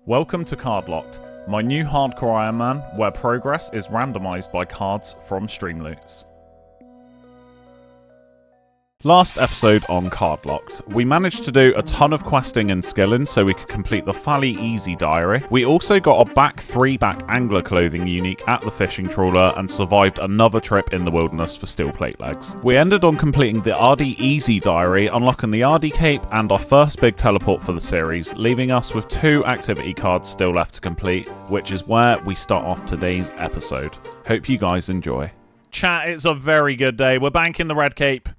Welcome to Cardlocked, my new hardcore Ironman where progress is randomized by cards from stream loots. Last episode on Cardlocked, we managed to do a ton of questing and skilling so we could complete the fairly easy diary. We also got a back 3-back angler clothing unique at the fishing trawler and survived another trip in the wilderness for steel plate legs. We ended on completing the RD Easy diary, unlocking the RD cape and our first big teleport for the series, leaving us with 2 activity cards still left to complete, which is where we start off today's episode. Hope you guys enjoy. Chat, it's a very good day. We're banking the red cape.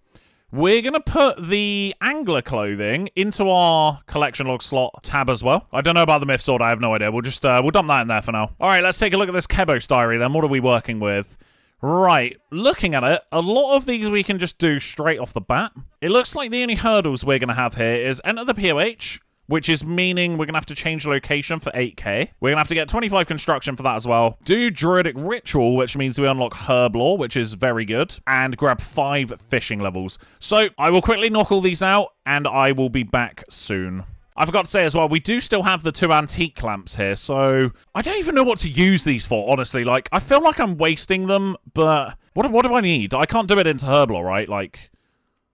We're going to put the angler clothing into our collection log slot tab as well. I don't know about the myth sword. I have no idea. We'll dump that in there for now. All right, let's take a look at this Kebos diary then. What are we working with? Right, looking at it, a lot of these we can just do straight off the bat. It looks like the only hurdles we're going to have here is enter the POH, which is meaning we're going to have to change location for 8k. We're going to have to get 25 construction for that as well. Do Druidic Ritual, which means we unlock Herb Lore, which is very good. And grab 5 fishing levels. So I will quickly knock all these out, and I will be back soon. I forgot to say as well, we do still have the 2 antique lamps here, so I don't even know what to use these for, honestly. Like, I feel like I'm wasting them, but what do I need? I can't do it into Herb Lore, right? Like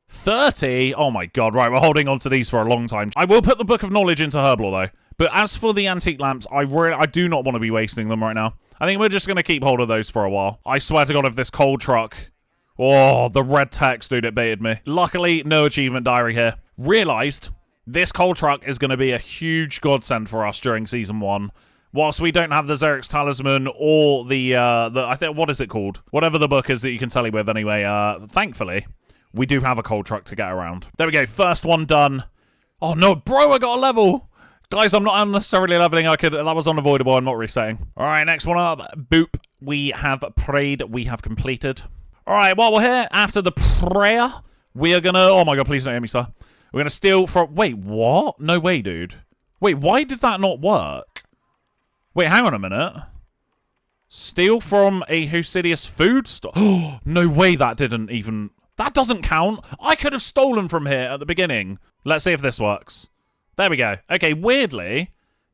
30? Oh my god, right, we're holding on to these for a long time. I will put the Book of Knowledge into Herblore though. But as for the antique lamps, I do not want to be wasting them right now. I think we're just going to keep hold of those for a while. I swear to god, if this cold truck... Oh, the red text, dude, it baited me. Luckily, no achievement diary here. Realised this cold truck is going to be a huge godsend for us during Season 1. Whilst we don't have the Xeric's Talisman or the I think, what is it called? Whatever the book is that you can tally with anyway, thankfully... we do have a cold truck to get around. There we go. First one done. Oh, no. Bro, I got a level. Guys, I'm not unnecessarily leveling. That was unavoidable. I'm not resetting. All right, next one up. Boop. We have prayed. We have completed. All right, while we're here, after the prayer, we are going to... oh, my God. Please don't hear me, sir. We're going to steal from... wait, what? No way, dude. Wait, why did that not work? Wait, hang on a minute. Steal from a Husidius food store. Oh, no way that didn't even... that doesn't count. I could have stolen from here at the beginning. Let's see if this works. There we go. Okay, weirdly,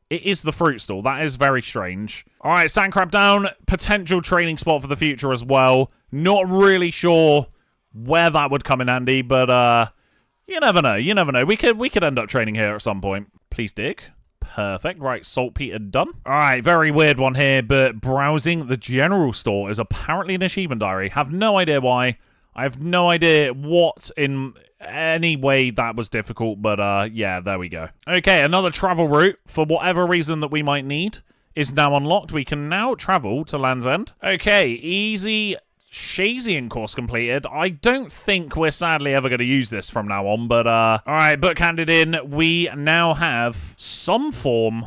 it is the fruit stall. That is very strange. All right, Sandcrab down. Potential training spot for the future as well. Not really sure where that would come in handy, but you never know. You never know. We could end up training here at some point. Please dig. Perfect. Right, saltpeter done. All right, very weird one here, but browsing the general store is apparently an achievement diary. Have no idea why. I have no idea what in any way that was difficult, but yeah, there we go. Okay, another travel route, for whatever reason that we might need, is now unlocked. We can now travel to Land's End. Okay, easy Shazian course completed. I don't think we're sadly ever going to use this from now on, but all right, book handed in. We now have some form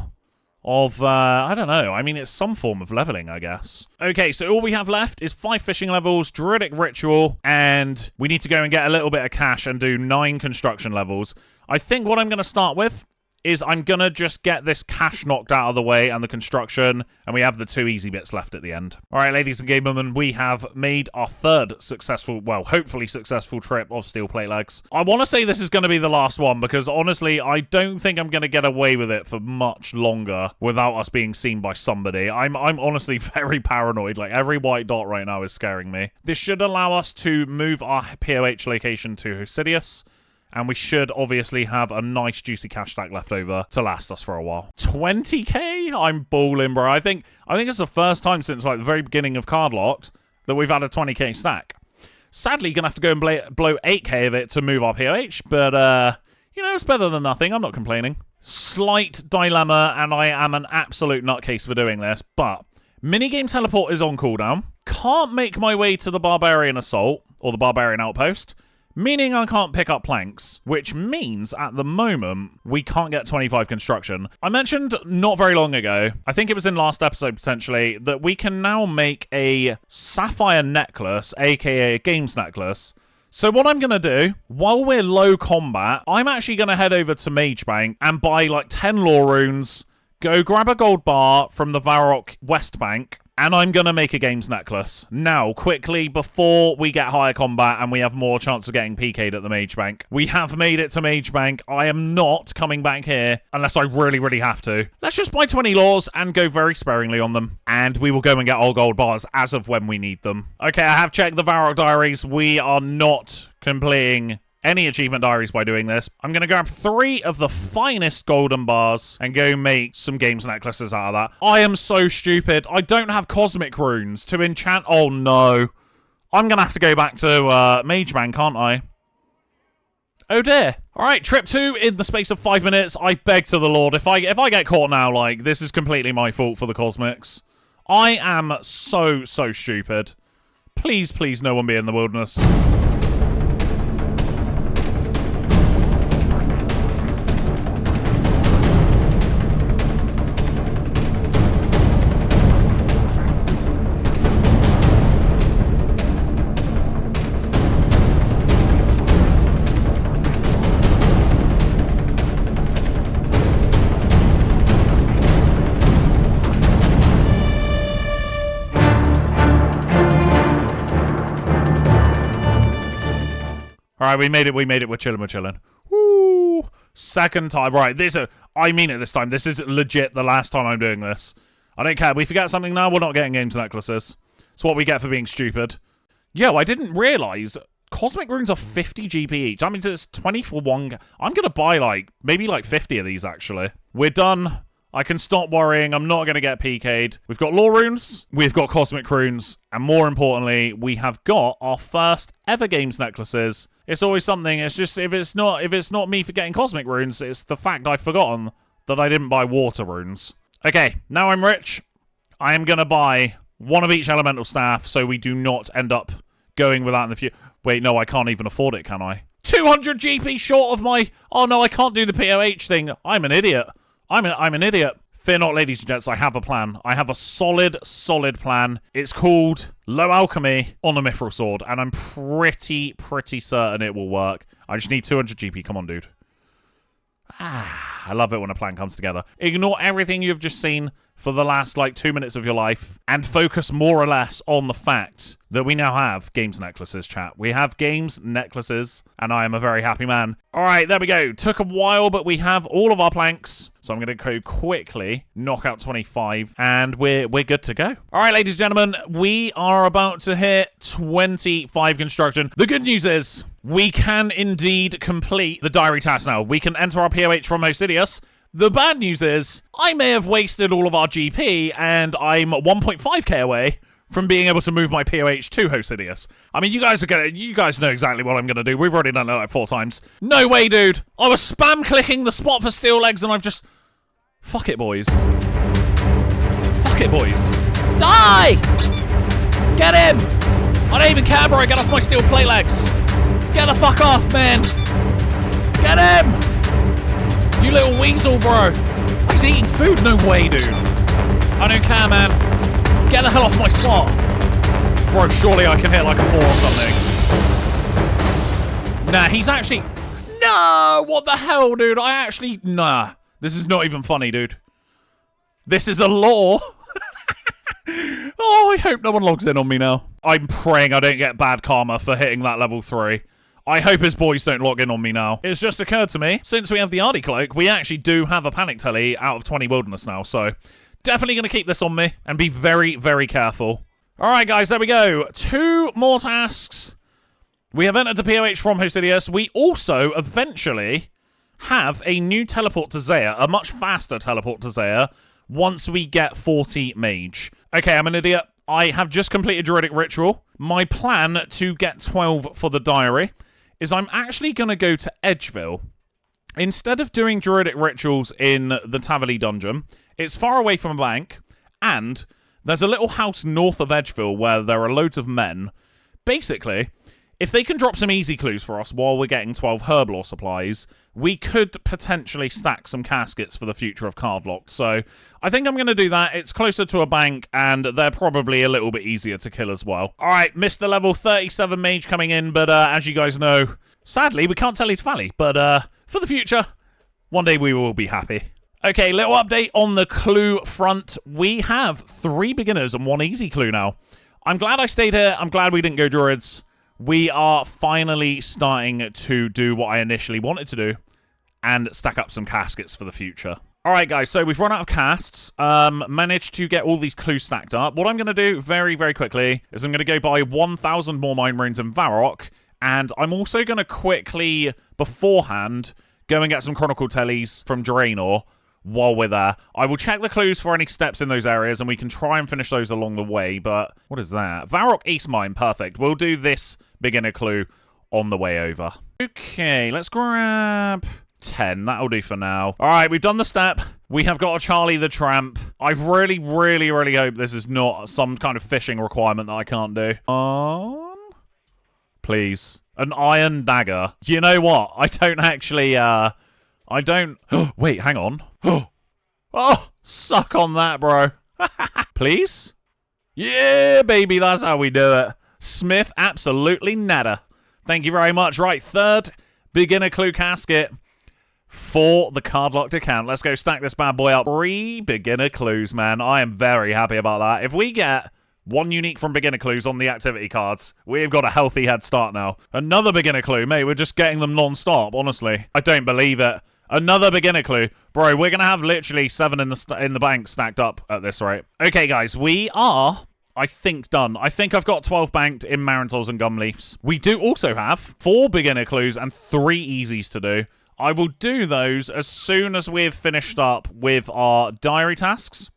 of, I don't know. I mean, it's some form of leveling, I guess. Okay, so all we have left is 5 fishing levels, Druidic Ritual, and we need to go and get a little bit of cash and do 9 construction levels. I think what I'm going to start with is I'm going to just get this cash knocked out of the way and the construction, and we have the 2 easy bits left at the end. All right, ladies and gentlemen, we have made our 3rd successful, well, hopefully successful trip of steel plate legs. I want to say this is going to be the last one because, honestly, I don't think I'm going to get away with it for much longer without us being seen by somebody. I'm honestly very paranoid. Like, every white dot right now is scaring me. This should allow us to move our POH location to Husidius. And we should obviously have a nice juicy cash stack left over to last us for a while. 20k? I'm balling, bro. I think it's the first time since like the very beginning of Cardlocked that we've had a 20k stack. Sadly, gonna have to go and blow 8k of it to move our POH, but you know, it's better than nothing. I'm not complaining. Slight dilemma, and I am an absolute nutcase for doing this, but minigame teleport is on cooldown. Can't make my way to the Barbarian Assault or the Barbarian Outpost. Meaning I can't pick up planks, which means at the moment we can't get 25 construction. I mentioned not very long ago, I think it was in last episode potentially, that we can now make a sapphire necklace, aka a games necklace. So what I'm going to do, while we're low combat, I'm actually going to head over to Mage Bank and buy like 10 lore runes, go grab a gold bar from the Varrock West Bank, And I'm going to make a games necklace. Now, quickly, before we get higher combat and we have more chance of getting PK'd at the Mage Bank. We have made it to Mage Bank. I am not coming back here unless I really, really have to. Let's just buy 20 laws and go very sparingly on them. And we will go and get all gold bars as of when we need them. Okay, I have checked the Varrock diaries. We are not completing any achievement diaries by doing this. I'm going to grab 3 of the finest golden bars and go make some games necklaces out of that. I am so stupid. I don't have cosmic runes to enchant. Oh, no. I'm going to have to go back to Mage Bank, aren't I? Oh, dear. All right, trip 2 in the space of 5 minutes. I beg to the Lord, if I get caught now, like, this is completely my fault for the cosmics. I am so stupid. Please, please, no one be in the wilderness. All right, we made it. We're chilling. Woo! Second time. Right, I mean it this time. This is legit the last time I'm doing this. I don't care. If we forget something now, we're not getting games necklaces. It's what we get for being stupid. Yo, I didn't realize cosmic runes are 50 GP each. That means it's 20 for one. I'm going to buy, maybe 50 of these, actually. We're done. I can stop worrying. I'm not going to get PK'd. We've got lore runes. We've got cosmic runes. And more importantly, we have got our first ever games necklaces. It's always something. It's just, if it's not me forgetting cosmic runes, it's the fact I've forgotten that I didn't buy water runes. Okay, now I'm rich. I am going to buy 1 of each elemental staff so we do not end up going without in the future. Wait, no, I can't even afford it, can I? 200 GP short of my... Oh, no, I can't do the POH thing. I'm an idiot. I'm an idiot. Fear not, ladies and gents, I have a plan. I have a solid plan. It's called Low Alchemy on a Mithril Sword, and I'm pretty certain it will work. I just need 200 GP. Come on, dude. I love it when a plan comes together. Ignore everything you've just seen for the last, 2 minutes of your life and focus more or less on the fact that we now have games necklaces, chat. We have games necklaces, and I am a very happy man. All right, there we go. Took a while, but we have all of our planks. So I'm going to go quickly, knock out 25, and we're good to go. All right, ladies and gentlemen, we are about to hit 25 construction. The good news is we can indeed complete the diary task now. We can enter our POH from Osidious. The bad news is I may have wasted all of our GP, and I'm 1.5k away from being able to move my POH to Hosidious. I mean, you guys know exactly what I'm going to do. We've already done it 4 times. No way, dude. I was spam clicking the spot for steel legs, and I've just... Fuck it, boys. Fuck it, boys. Die! Get him! I don't even care, bro. Get off my steel plate legs. Get the fuck off, man. Get him! You little weasel, bro. He's eating food. No way, dude. I don't care, man. Get the hell off my spot. Bro, surely I can hit a 4 or something. Nah, he's actually... No! What the hell, dude? Nah. This is not even funny, dude. This is a law. Oh, I hope no one logs in on me now. I'm praying I don't get bad karma for hitting that level 3. I hope his boys don't log in on me now. It's just occurred to me, since we have the Ardy Cloak, we actually do have a panic telly out of 20 wilderness now, so definitely going to keep this on me and be very, very careful. All right, guys, there we go. 2 more tasks. We have entered the POH from Hosidious. We also eventually have a new teleport to Zaya, a much faster teleport to Zaya, once we get 40 mage. Okay, I'm an idiot. I have just completed Druidic Ritual. My plan to get 12 for the diary is I'm actually going to go to Edgeville. Instead of doing Druidic Rituals in the Tavali dungeon, it's far away from a bank, and there's a little house north of Edgeville where there are loads of men. Basically, if they can drop some easy clues for us while we're getting 12 herblore supplies, we could potentially stack some caskets for the future of Cardlocked. So I think I'm going to do that. It's closer to a bank, and they're probably a little bit easier to kill as well. All right, missed the level 37 mage coming in, but as you guys know, sadly, we can't tell you to Valley. But for the future, one day we will be happy. Okay, little update on the clue front. We have 3 beginners and 1 easy clue now. I'm glad I stayed here. I'm glad we didn't go druids. We are finally starting to do what I initially wanted to do and stack up some caskets for the future. All right, guys, so we've run out of casts. Managed to get all these clues stacked up. What I'm going to do very, very quickly is I'm going to go buy 1,000 more mine runes in Varrock, and I'm also going to quickly, beforehand, go and get some Chronicle Tellies from Draenor while we're there. I will check the clues for any steps in those areas, and we can try and finish those along the way, but what is that? Varrock East Mine, perfect. We'll do this beginner clue on the way over. Okay, let's grab 10. That'll do for now. All right, we've done the step. We have got a Charlie the Tramp. I really, really, really hope this is not some kind of fishing requirement that I can't do. Please. An iron dagger. You know what? I don't actually, I don't... Wait, hang on. Oh, suck on that, bro. Please? Yeah, baby, that's how we do it. Smith, absolutely nada. Thank you very much. Right, 3rd beginner clue casket for the Cardlocked account. Let's go stack this bad boy up. 3 beginner clues, man. I am very happy about that. If we get 1 unique from beginner clues on the activity cards, we've got a healthy head start now. Another beginner clue. Mate, we're just getting them non-stop, honestly. I don't believe it. Another beginner clue. Bro, we're going to have literally 7 in the bank stacked up at this rate. Okay, guys, we are, I think, done. I think I've got 12 banked in Marantals and Gumleafs. We do also have 4 beginner clues and 3 easies to do. I will do those as soon as we've finished up with our diary tasks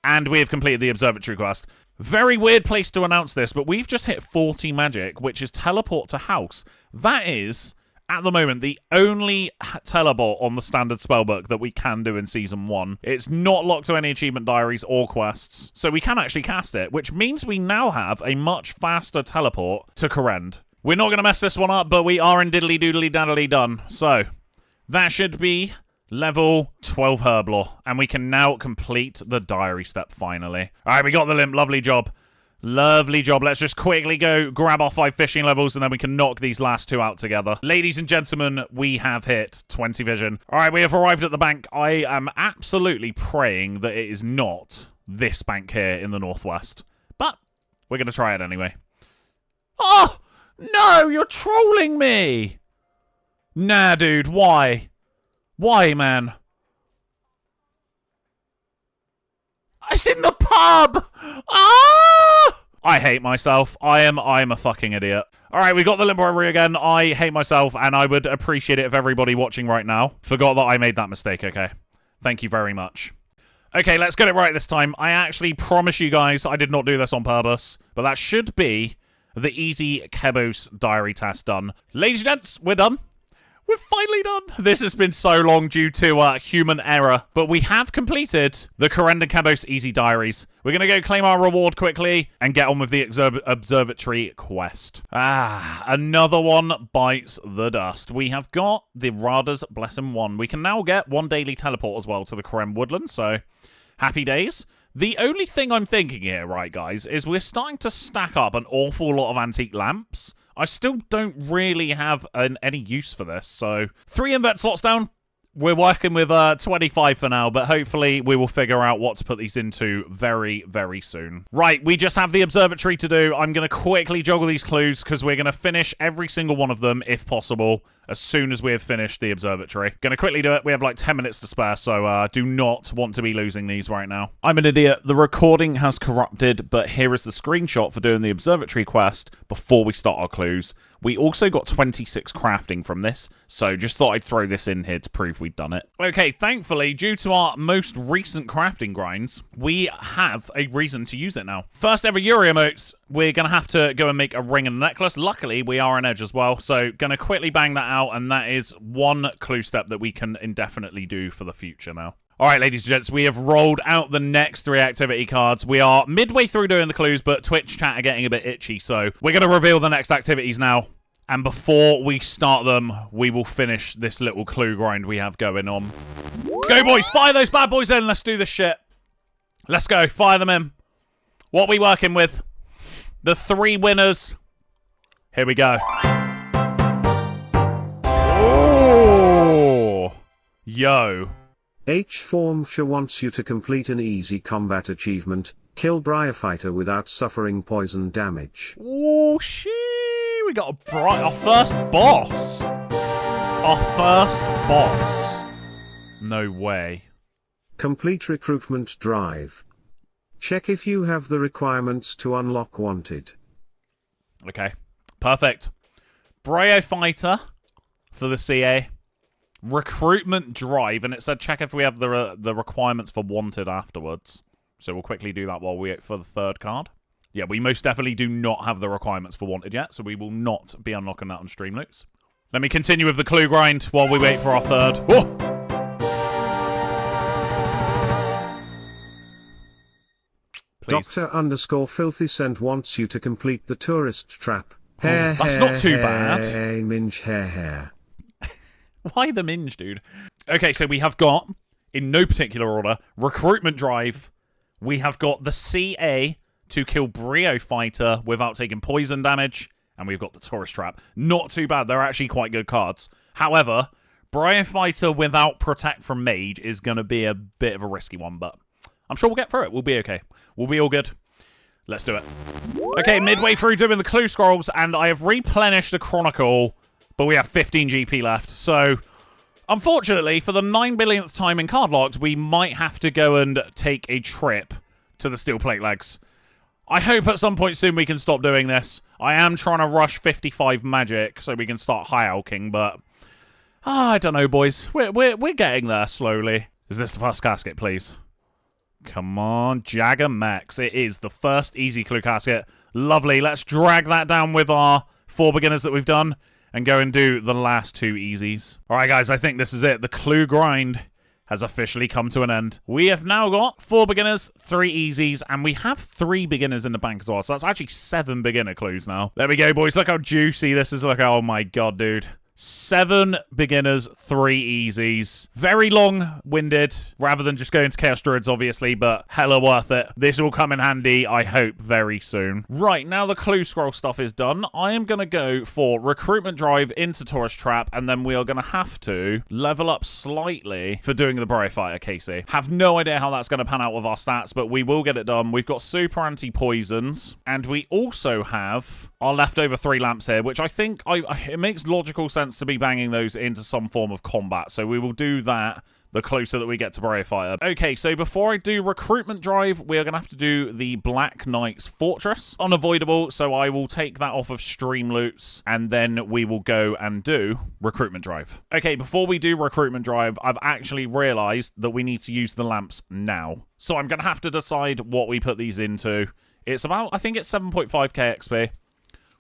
and we have completed the observatory quest. Very weird place to announce this, but we've just hit 40 magic, which is teleport to house. That is, at the moment, the only teleport on the standard spellbook that we can do in Season 1. It's not locked to any achievement diaries or quests, so we can actually cast it, which means we now have a much faster teleport to Korend. We're not going to mess this one up, but we are in diddly-doodly-daddly done. So, that should be level 12 Herblore, and we can now complete the diary step finally. All right, we got the limp. Lovely job. Lovely job. Let's just quickly go grab our 5 fishing levels, and then we can knock these last 2 out together. Ladies and gentlemen, we have hit 20 vision. All right, we have arrived at the bank. I am absolutely praying that it is not this bank here in the northwest, but we're going to try it anyway. Oh, no, you're trolling me. Nah, dude, why? Why, man? It's in the pub! Ah! I hate myself. I'm a fucking idiot. Alright, we got the limbo over again. I hate myself, and I would appreciate it if everybody watching right now forgot that I made that mistake, okay? Thank you very much. Okay, let's get it right this time. I actually promise you guys I did not do this on purpose, but that should be the easy Kebos diary task done. Ladies and gents, we're done. We're finally done. This has been so long due to human error, but we have completed the Korend and Kebos Easy Diaries. We're going to go claim our reward quickly and get on with the observatory quest. Another one bites the dust. We have got the Rada's Blessing 1. We can now get 1 daily teleport as well to the Korend Woodland, so happy days. The only thing I'm thinking here, right, guys, is we're starting to stack up an awful lot of antique lamps. I still don't really have any use for this, so 3 invert slots down. We're working with 25 for now, but hopefully we will figure out what to put these into very, very soon. Right, we just have the observatory to do. I'm going to quickly juggle these clues because we're going to finish every single one of them, if possible, as soon as we have finished the observatory. Going to quickly do it. We have like 10 minutes to spare, so do not want to be losing these right now. I'm an idiot. The recording has corrupted, but here is the screenshot for doing the observatory quest before we start our clues. We also got 26 crafting from this, so just thought I'd throw this in here to prove we'd done it. Okay, thankfully, due to our most recent crafting grinds, we have a reason to use it now. First ever Yuri emotes, we're going to have to go and make a ring and a necklace. Luckily, we are an edge as well, so going to quickly bang that out, and that is 1 clue step that we can indefinitely do for the future now. All right, ladies and gents, we have rolled out the next 3 activity cards. We are midway through doing the clues, but Twitch chat are getting a bit itchy, so we're going to reveal the next activities now. And before we start them, we will finish this little clue grind we have going on. Go, boys! Fire those bad boys in! Let's do this shit. Let's go. Fire them in. What are we working with? The 3 winners. Here we go. Oh! Yo. H-Form wants you to complete an easy combat achievement, kill Bryophyter without suffering poison damage. Oh, shit. We got our first boss. Our first boss. No way. Complete recruitment drive. Check if you have the requirements to unlock wanted. Okay. Perfect. Bryophyter for the CA. Recruitment drive. And it said check if we have the requirements for wanted afterwards. So we'll quickly do that while we wait for the third card. Yeah, we most definitely do not have the requirements for wanted yet, so we will not be unlocking that on Streamloots. Let me continue with the clue grind while we wait for our third. Whoa! Please. Dr_Filthy Scent wants you to complete the tourist trap. That's not too bad. Minge hair. Why the minge, dude? Okay, so we have got, in no particular order, recruitment drive. We have got the CA to kill Bryophyter without taking poison damage. And we've got the tourist trap. Not too bad. They're actually quite good cards. However, Bryophyter without protect from mage is going to be a bit of a risky one, but I'm sure we'll get through it. We'll be okay. We'll be all good. Let's do it. Okay, midway through doing the clue scrolls, and I have replenished the Chronicle, but we have 15 GP left. So, unfortunately, for the 9 billionth time in Cardlocked, we might have to go and take a trip to the Steel Plate Legs. I hope at some point soon we can stop doing this. I am trying to rush 55 magic so we can start high alking, but I don't know, boys. We're getting there slowly. Is this the first casket, please? Come on, Jagger Max. It is the first easy clue casket. Lovely. Let's drag that down with our 4 beginners that we've done and go and do the last 2 easies. All right, guys, I think this is it. The clue grind has officially come to an end. We have now got 4 beginners, 3 easies, and we have 3 beginners in the bank as well. So that's actually 7 beginner clues now. There we go, boys. Look how juicy this is. Look, oh my god, dude. 7 beginners, 3 easies. Very long-winded, rather than just going to Chaos Druids, obviously, but hella worth it. This will come in handy, I hope, very soon. Right, now the clue scroll stuff is done, I am going to go for Recruitment Drive into Tourist Trap, and then we are going to have to level up slightly for doing the Bryophyter, Casey. Have no idea how that's going to pan out with our stats, but we will get it done. We've got super anti-poisons, and we also have our leftover 3 lamps here, which I think it makes logical sense to be banging those into some form of combat. So we will do that the closer that we get to Bryophyter. Okay, so before I do Recruitment Drive, we are going to have to do the Black Knight's Fortress. Unavoidable, so I will take that off of Streamloots, and then we will go and do Recruitment Drive. Okay, before we do Recruitment Drive, I've actually realized that we need to use the lamps now. So I'm going to have to decide what we put these into. It's about, I think it's 7.5k XP.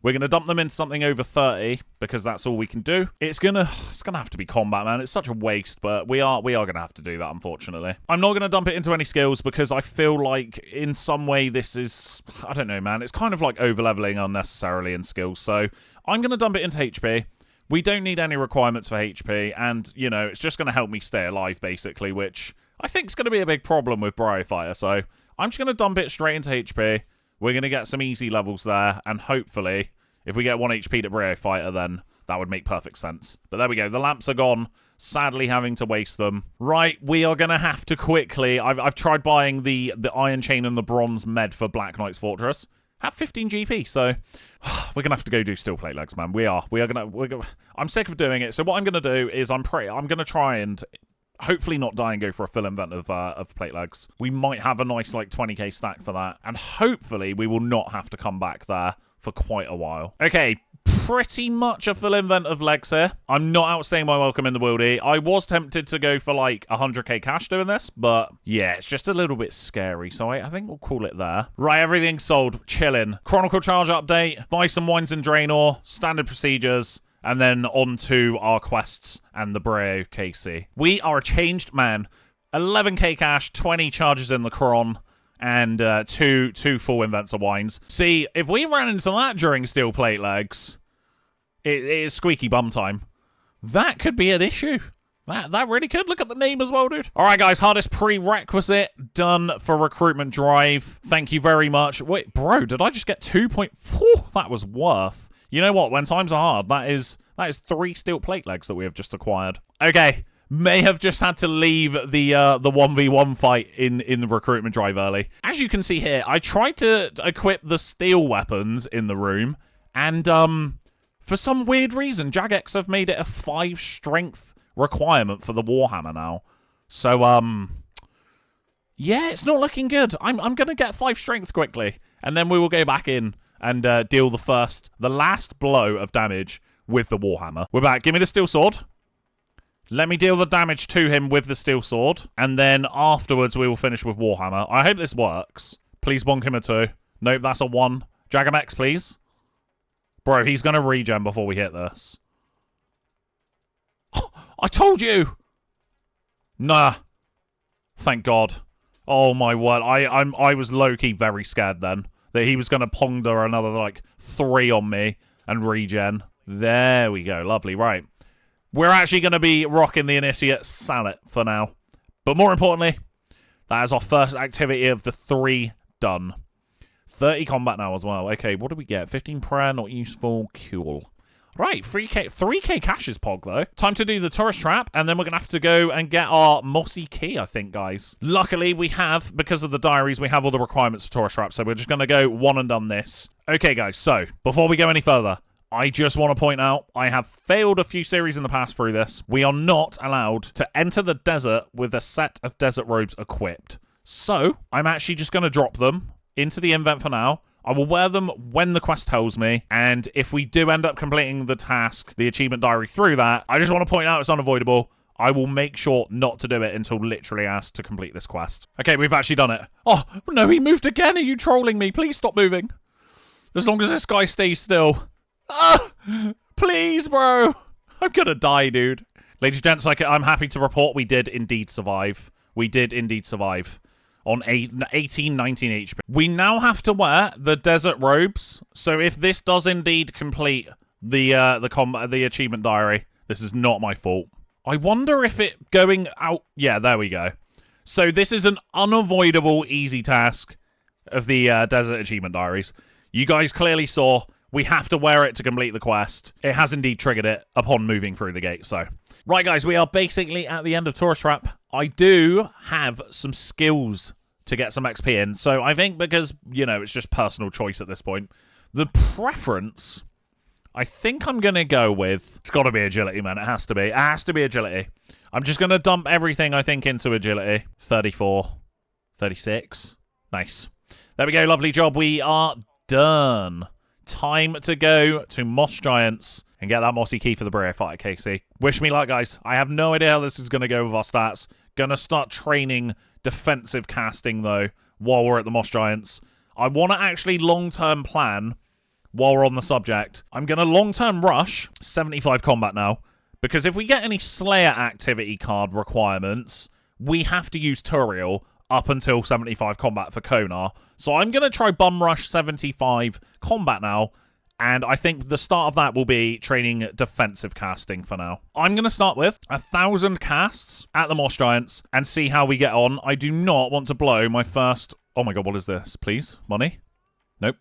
We're going to dump them into something over 30, because that's all we can do. It's gonna have to be combat, man. It's such a waste, but we are going to have to do that, unfortunately. I'm not going to dump it into any skills, because I feel like, in some way, this is, I don't know, man. It's kind of like over-leveling unnecessarily in skills, so I'm going to dump it into HP. We don't need any requirements for HP, and, you know, it's just going to help me stay alive, basically, which I think is going to be a big problem with Bryophyter, so I'm just going to dump it straight into HP. We're going to get some easy levels there, and hopefully, if we get 1 HP to Bryophyter, then that would make perfect sense. But there we go. The lamps are gone. Sadly, having to waste them. Right, we are going to have to quickly... I've tried buying the Iron Chain and the Bronze Med for Black Knight's Fortress. Have 15 GP, so we're going to have to go do Steel Plate Legs, man. We are going to... I'm sick of doing it, so what I'm going to do is I'm going to try and... hopefully not die and go for a full event of Plate Legs. We might have a nice, like, 20k stack for that. And hopefully we will not have to come back there for quite a while. Okay, pretty much a full invent of legs here. I'm not outstaying my welcome in the wildy. I was tempted to go for, like, 100k cash doing this, but yeah, it's just a little bit scary, so I think we'll call it there. Right, everything's sold. Chilling. Chronicle Charge update. Buy some wines and Draenor. Standard procedures. And then on to our quests and the Breo KC. We are a changed man. 11k cash, 20 charges in the Cron, and two full invents of wines. See, if we ran into that during Steel Plate Legs, it is squeaky bum time. That could be an issue. That really could. Look at the name as well, dude. All right, guys, hardest prerequisite done for Recruitment Drive. Thank you very much. Wait, bro, did I just get 2.4? That was worth. You know what? When times are hard, that is 3 Steel Plate Legs that we have just acquired. Okay, may have just had to leave the 1v1 fight in the recruitment drive early. As you can see here, I tried to equip the steel weapons in the room, and for some weird reason, Jagex have made it a 5 strength requirement for the Warhammer now. So, yeah, it's not looking good. I'm going to get 5 strength quickly, and then we will go back in and deal the last blow of damage with the Warhammer. We're back. Give me the steel sword. Let me deal the damage to him with the steel sword, and then afterwards we will finish with Warhammer. I hope this works. Please bonk him a 2. Nope, that's a 1. Jagamex, please. Bro, he's going to regen before we hit this. I told you! Nah. Thank God. Oh my word. I was low-key very scared then that he was going to ponder another, like, 3 on me and regen. There we go. Lovely. Right. We're actually going to be rocking the Initiate Sallet for now. But more importantly, that is our first activity of the 3 done. 30 combat now as well. Okay, what do we get? 15 prayer, not useful. Cool. Right, 3k caches, Pog, though. Time to do the tourist trap, and then we're going to have to go and get our mossy key, I think, guys. Luckily, we have, because of the diaries, we have all the requirements for tourist trap, so we're just going to go one and done this. Okay, guys, so, before we go any further, I just want to point out, I have failed a few series in the past through this. We are not allowed to enter the desert with a set of desert robes equipped. So, I'm actually just going to drop them into the invent for now. I will wear them when the quest tells me, and if we do end up completing the task, the achievement diary through that, I just want to point out it's unavoidable. I will make sure not to do it until literally asked to complete this quest. Okay, we've actually done it. Oh, no, he moved again. Are you trolling me? Please stop moving. As long as this guy stays still. Ah, please, bro. I'm gonna die, dude. Ladies and gents, I'm happy to report we did indeed survive. We did indeed survive. On 18, 19 HP. We now have to wear the desert robes. So if this does indeed complete the achievement diary, this is not my fault. I wonder if it going out... Yeah, there we go. So this is an unavoidable easy task of the desert achievement diaries. You guys clearly saw we have to wear it to complete the quest. It has indeed triggered it upon moving through the gate, so... Right, guys, we are basically at the end of Tourist Trap. I do have some skills to get some XP in, so I think because, you know, it's just personal choice at this point, the preference, I think I'm going to go with... It's got to be agility, man. It has to be. It has to be agility. I'm just going to dump everything, I think, into agility. 34. 36. Nice. There we go. Lovely job. We are done. Time to go to Moss Giants and get that mossy key for the Brio fight, Casey. Wish me luck, guys. I have no idea how this is going to go with our stats. Gonna start training defensive casting, though, while we're at the Moss Giants. I want to actually long-term plan while we're on the subject. I'm going to long-term rush 75 combat now, because if we get any Slayer activity card requirements, we have to use Turiel up until 75 combat for Konar. So I'm going to try bum rush 75 combat now, and I think the start of that will be training defensive casting for now. I'm going to start with 1,000 casts at the Moss Giants and see how we get on. I do not want to blow my first... Oh my god, what is this? Please? Money? Nope.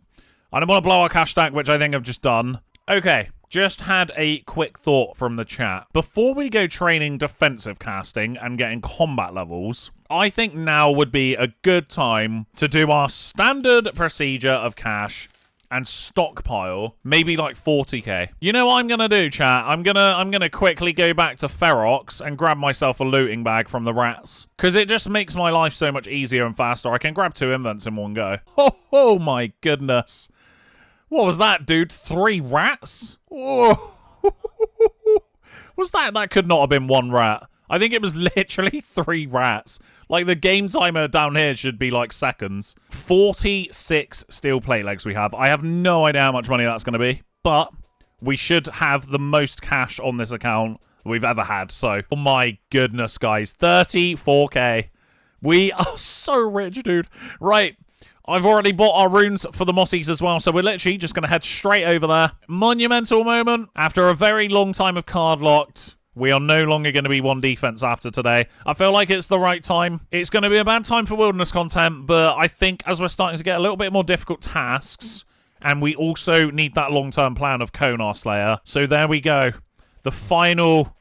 I don't want to blow our cash stack, which I think I've just done. Okay, just had a quick thought from the chat. Before we go training defensive casting and getting combat levels, I think now would be a good time to do our standard procedure of cash and stockpile maybe like 40k. You know what I'm gonna do, chat? I'm gonna quickly go back to Ferox and grab myself a looting bag from the rats, because it just makes my life so much easier and faster. I can grab 2 invents in one go. Oh my goodness. What was that, dude? 3 rats? Oh. Was that? That could not have been 1 rat. I think it was literally 3 rats. Like, the game timer down here should be, like, seconds. 46 steel plate legs we have. I have no idea how much money that's going to be, but we should have the most cash on this account we've ever had. So, oh my goodness, guys. 34k. We are so rich, dude. Right. I've already bought our runes for the Mossies as well, so we're literally just going to head straight over there. Monumental moment. After a very long time of card locked, we are no longer going to be 1 defense after today. I feel like it's the right time. It's going to be a bad time for wilderness content, but I think as we're starting to get a little bit more difficult tasks, and we also need that long-term plan of Konar Slayer. So there we go. The final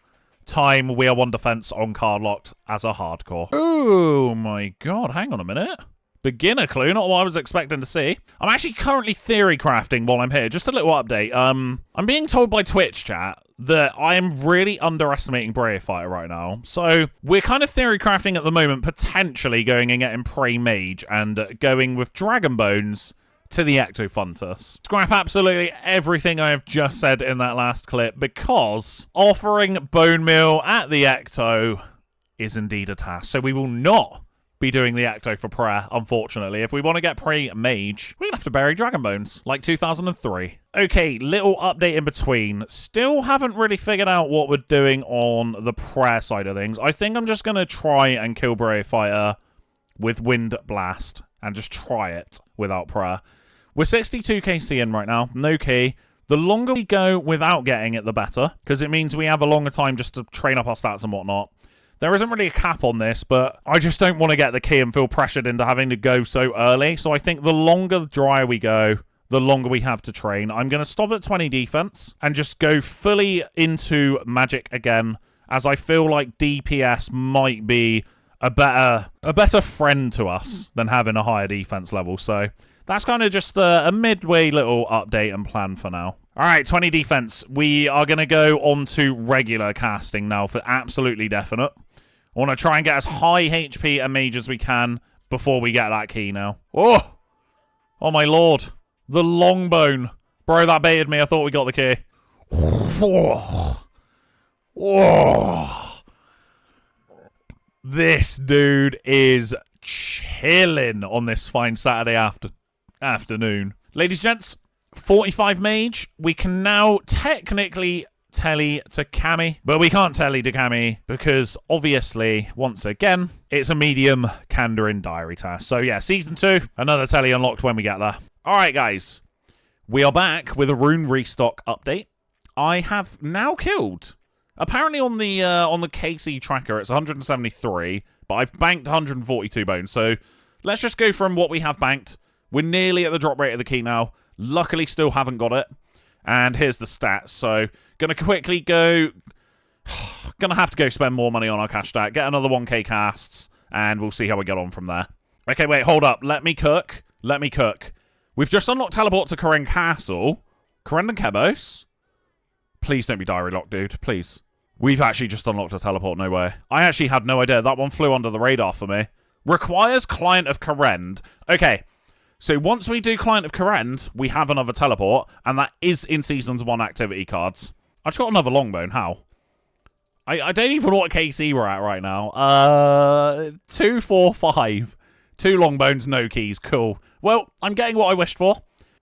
time we are 1 defense on Cardlocked as a hardcore. Oh my god, hang on a minute. Beginner clue, not what I was expecting to see. I'm actually currently theory crafting while I'm here. Just a little update. I'm being told by Twitch chat that I am really underestimating Brave Fighter right now. So we're kind of theory crafting at the moment, potentially going and getting Prey Mage and going with Dragon Bones to the Ectofuntus. Scrap absolutely everything I have just said in that last clip because offering Bone Meal at the Ecto is indeed a task. So we will not be doing the Ecto for prayer, unfortunately. If we want to get Prey Mage, we're going to have to bury Dragon Bones, like 2003. Okay, little update in between. Still haven't really figured out what we're doing on the prayer side of things. I think I'm just going to try and kill Brave Fighter with Wind Blast and just try it without prayer. We're 62 KC in right now, no key. The longer we go without getting it, the better, because it means we have a longer time just to train up our stats and whatnot. There isn't really a cap on this, but I just don't want to get the key and feel pressured into having to go so early. So I think the longer the drier we go, the longer we have to train. I'm going to stop at 20 defense and just go fully into magic again, as I feel like DPS might be a better friend to us than having a higher defense level. So that's kind of just a midway little update and plan for now. All right, 20 defense. We are going to go on to regular casting now for absolutely definite. I want to try and get as high HP and mage as we can before we get that key now. Oh! Oh, my lord. The long bone. Bro, that baited me. I thought we got the key. Oh. Oh. This dude is chilling on this fine Saturday afternoon. Ladies and gents, 45 mage. We can now technically telly to Cammy, but we can't telly to Cammy because obviously, once again, it's a medium Kandarin diary task. So yeah, season 2, another telly unlocked when we get there. All right, guys, we are back with a rune restock update. I have now killed. Apparently on the KC tracker, it's 173, but I've banked 142 bones. So let's just go from what we have banked. We're nearly at the drop rate of the key now. Luckily, still haven't got it. And here's the stats. So, gonna quickly go... gonna have to go spend more money on our cash stack. Get another 1k casts. And we'll see how we get on from there. Okay, wait, hold up. Let me cook. Let me cook. We've just unlocked teleport to Koren Castle. Koren and Kebos. Please don't be diary locked, dude. Please. We've actually just unlocked a teleport. No way. I actually had no idea. That one flew under the radar for me. Requires Client of Koren. Okay. So once we do Client of Koren, we have another teleport, and that is in Seasons 1 activity cards. I just got another longbone. How? I don't even know what KC we're at right now. 2, 4, 5. 2 longbones, no keys. Cool. Well, I'm getting what I wished for.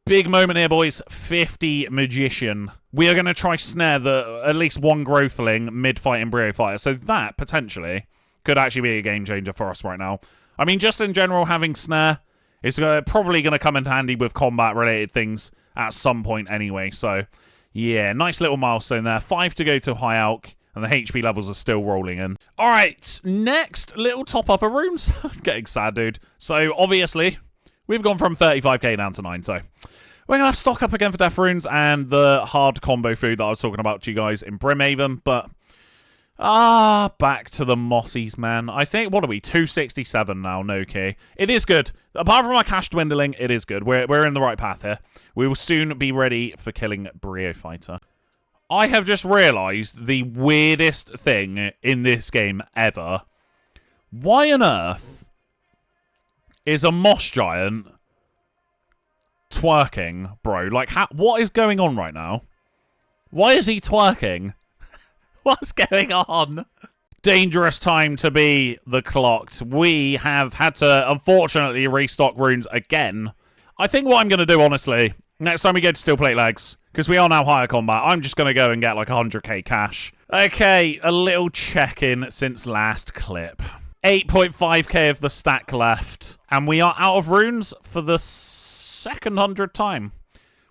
Big moment here, boys. 50 Magician. We are going to try snare at least one Growthling mid-fight Embryo Fighter. So that, potentially, could actually be a game changer for us right now. I mean, just in general, having snare... It's probably going to come in handy with combat-related things at some point anyway. So, yeah, nice little milestone there. 5 to go to High Alk, and the HP levels are still rolling in. All right, next little top-up of rooms. Getting sad, dude. So, obviously, we've gone from 35k down to 9, so... We're going to have to stock up again for Death Runes and the hard combo food that I was talking about to you guys in Brimhaven, but... back to the Mossies, man. I think, what are we, 267 now, no key. It is good. Apart from our cash dwindling, it is good. We're in the right path here. We will soon be ready for killing Brio Fighter. I have just realised the weirdest thing in this game ever. Why on earth is a Moss Giant twerking, bro? Like, what is going on right now? Why is he twerking? What's going on? Dangerous time to be the Clocked. We have had to, unfortunately, restock runes again. I think what I'm going to do, honestly, next time we go to Steel Plate Legs, because we are now higher combat, I'm just going to go and get like 100k cash. Okay, a little check-in since last clip. 8.5k of the stack left, and we are out of runes for the second 100th time.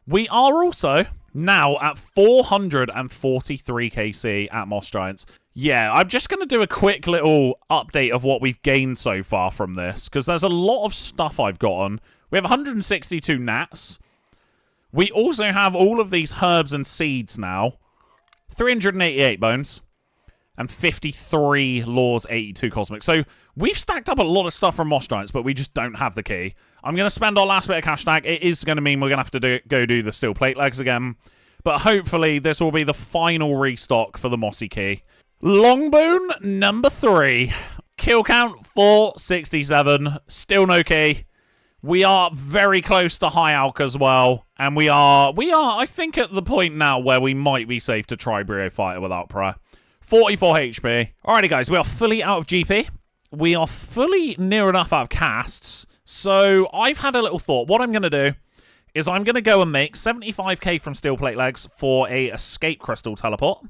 We are also... now at 443 KC at Moss Giants. Yeah, I'm just going to do a quick little update of what we've gained so far from this, because there's a lot of stuff I've gotten. We have 162 nats. We also have all of these herbs and seeds now. 388 bones. and 53 Laws, 82 Cosmic. So we've stacked up a lot of stuff from Moss Giants, but we just don't have the key. I'm going to spend our last bit of cash stack. It is going to mean we're going to have to go do the steel plate legs again. But hopefully this will be the final restock for the Mossy key. Longbone number 3. Kill count 467. Still no key. We are very close to high alk as well. And we are, I think, at the point now where we might be safe to try Brio Fighter without prayer. 44 HP. Alrighty, guys, we are fully out of GP. We are fully near enough out of casts. So I've had a little thought. What I'm going to do is I'm going to go and make 75k from steel plate legs for a escape crystal teleport.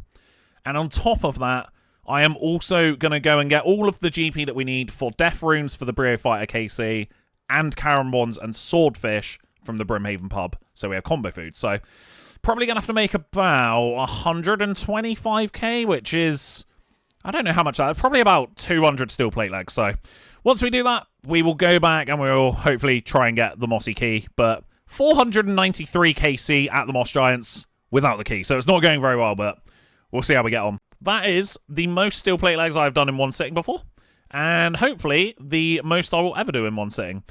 And on top of that, I am also going to go and get all of the GP that we need for death runes for the Brio Fighter KC and Karen Bonds and Swordfish from the Brimhaven pub. So we have combo food. So probably going to have to make about 125k, which is, I don't know how much that is, probably about 200 steel plate legs. So once we do that, we will go back and we will hopefully try and get the Mossy key. But 493 KC at the Moss Giants without the key. So it's not going very well, but we'll see how we get on. That is the most steel plate legs I've done in one sitting before. And hopefully the most I will ever do in one sitting.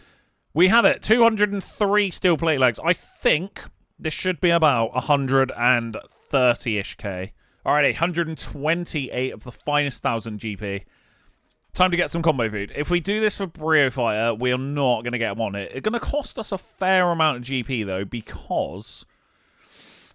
We have it, 203 steel plate legs. I think this should be about 130-ish K. Alrighty, 128 of the finest 1,000 GP. Time to get some combo food. If we do this for Brio Fighter, we are not going to get one hit. It's going to cost us a fair amount of GP, though, because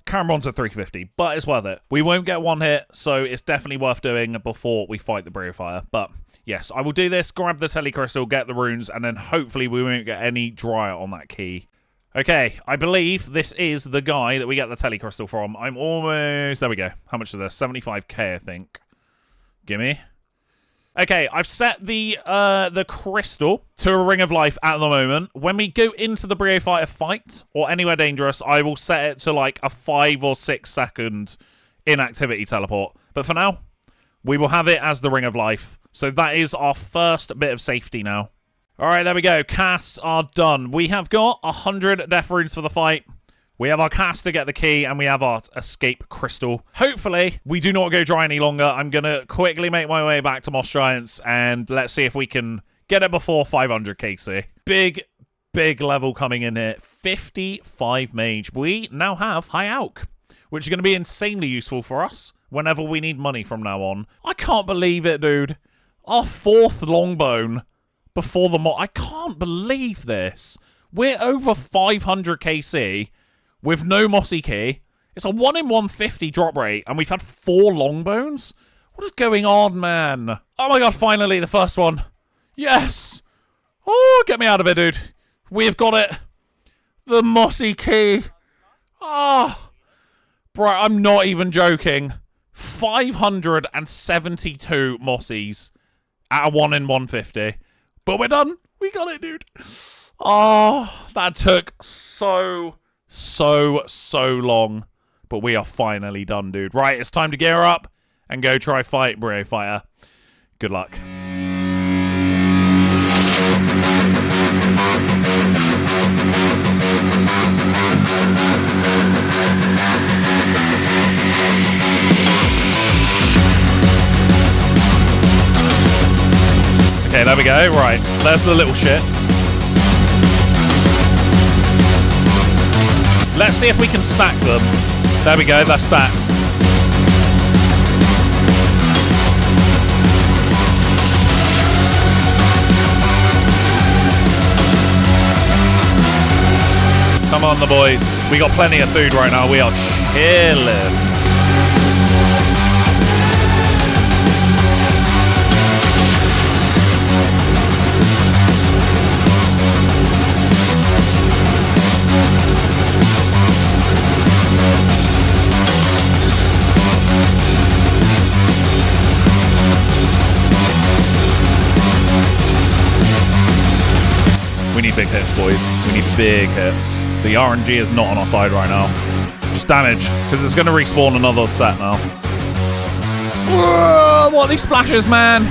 Karen Bonds at 350, but it's worth it. We won't get one hit, so it's definitely worth doing before we fight the Brio Fighter. But yes, I will do this, grab the Telecrystal, get the runes, and then hopefully we won't get any dryer on that key. Okay, I believe this is the guy that we get the Telecrystal from. I'm almost... There we go. How much is this? 75k, I think. Gimme. Okay, I've set the crystal to a Ring of Life at the moment. When we go into the Brio Fighter fight, or anywhere dangerous, I will set it to like a 5 or 6 second inactivity teleport. But for now, we will have it as the Ring of Life. So that is our first bit of safety now. Alright, there we go. Casts are done. We have got 100 death runes for the fight. We have our cast to get the key, and we have our escape crystal. Hopefully, we do not go dry any longer. I'm going to quickly make my way back to Moss Giants, and let's see if we can get it before 500 KC. Big level coming in here. 55 mage. We now have high alk, which is going to be insanely useful for us whenever we need money from now on. I can't believe it, dude. Our 4th longbone before the mod. I can't believe this. We're over 500 KC with no Mossy key. It's a 1 in 150 drop rate, and we've had 4 longbones? What is going on, man? Oh my god, finally, the first one. Yes! Oh, get me out of it, dude. We've got it. The Mossy key. Ah! Bro, I'm not even joking. 572 Mossies at a 1 in 150. But we're done. We got it, dude. Oh, that took so long. But we are finally done, dude. Right, it's time to gear up and go try fight Brio Fighter. Good luck. Okay, there we go. Right, there's the little shits. Let's see if we can stack them. There we go, they're stacked. Come on, the boys. We got plenty of food right now. We are chilling. We need big hits, boys. We need big hits. The RNG is not on our side right now. Just damage, because it's going to respawn another set now. Whoa, what are these splashes, man?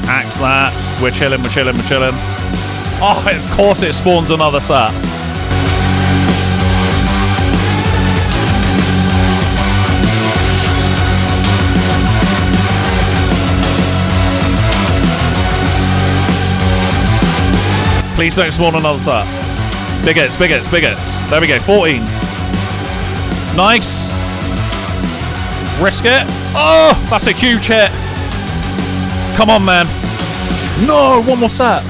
Axe that. We're chilling, we're chilling, we're chilling. Oh, of course it spawns another set. Please don't spawn another set. Big hits, big hits, big hits. There we go, 14. Nice. Risk it. Oh, that's a huge hit. Come on, man. No, one more set.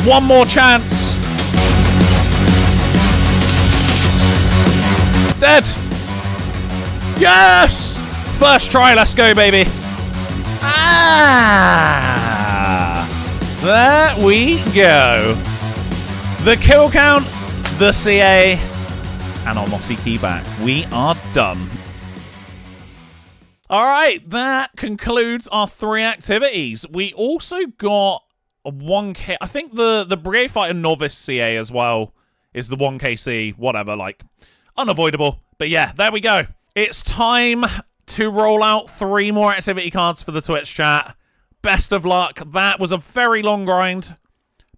One more chance. Dead. Yes. First try. Let's go, baby. Ah. There we go. The kill count, the CA, and our Mossy key back. We are done. All right. That concludes our 3 activities. We also got a 1K. I think the Brigade Fighter Novice CA as well is the 1KC, whatever, like, unavoidable. But yeah, there we go. It's time to roll out 3 more activity cards for the Twitch chat. Best of luck. That was a very long grind,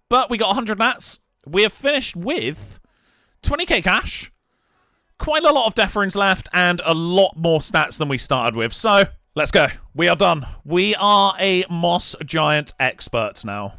but we got 100 nats. We have finished with 20k cash, quite a lot of death runes left, and a lot more stats than we started with. So let's go. We are done. We are a Moss Giant expert now.